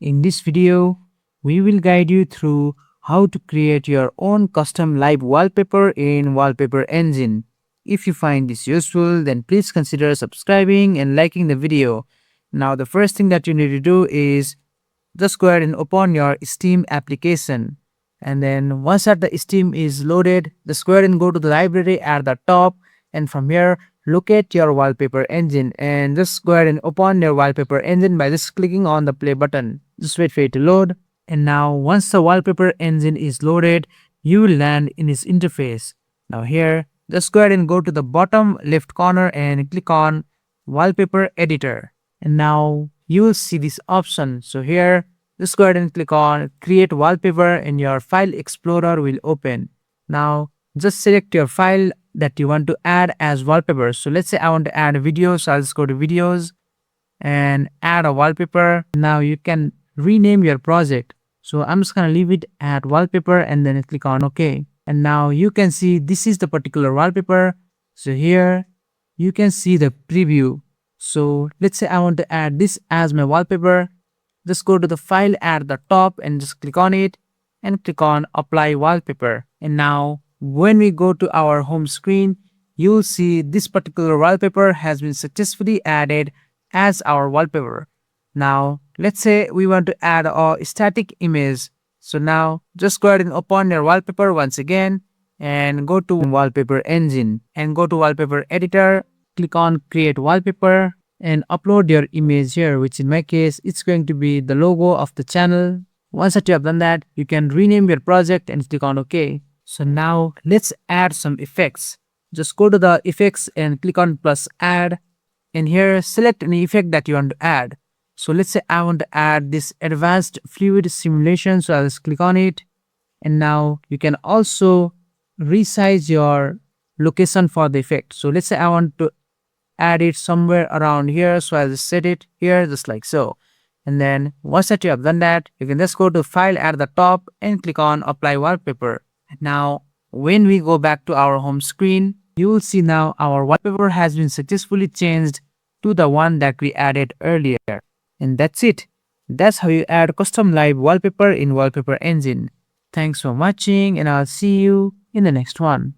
In this video, we will guide you through how to create your own custom live wallpaper in Wallpaper engine. If you find this useful, then please consider subscribing and liking the video. Now the first thing that you need to do is just go ahead and open your Steam application. And then once that the Steam is loaded, just go ahead and go to the library at the top, and from here locate your wallpaper engine and just go ahead and open your wallpaper engine by just clicking on the play button. Just wait for it to load. And now once the wallpaper engine is loaded, you will land in its interface. Now here, just go ahead and go to the bottom left corner and click on wallpaper editor. And now you will see this option. So here, just go ahead and click on create wallpaper and your file explorer will open. Now just select your file that you want to add as wallpaper. So let's say I want to add a video. So I'll just go to videos and add a wallpaper. Now you can rename your project. So I'm just going to leave it at wallpaper and then click on OK. And now you can see this is the particular wallpaper. So here you can see the preview. So let's say I want to add this as my wallpaper. Just go to the file at the top and just click on it and click on apply wallpaper. And now when we go to our home screen, you'll see this particular wallpaper has been successfully added as our wallpaper. Now let's say we want to add a static image. So now just go ahead and open your wallpaper once again and go to wallpaper engine and go to wallpaper editor, click on create wallpaper and upload your image here, which in my case it's going to be the logo of the channel. Once that you have done that, you can rename your project and click on OK. So now let's add some effects. Just go to the effects and click on plus add, and here select any effect that you want to add. So let's say I want to add this advanced fluid simulation, so I'll just click on it. And now you can also resize your location for the effect. So let's say I want to add it somewhere around here, so I'll just set it here just like so. And then once that you have done that, you can just go to file at the top and click on apply wallpaper. Now when we go back to our home screen, you will see now our wallpaper has been successfully changed to the one that we added earlier. And that's it. That's how you add custom live wallpaper in Wallpaper engine. Thanks for watching and I'll see you in the next one.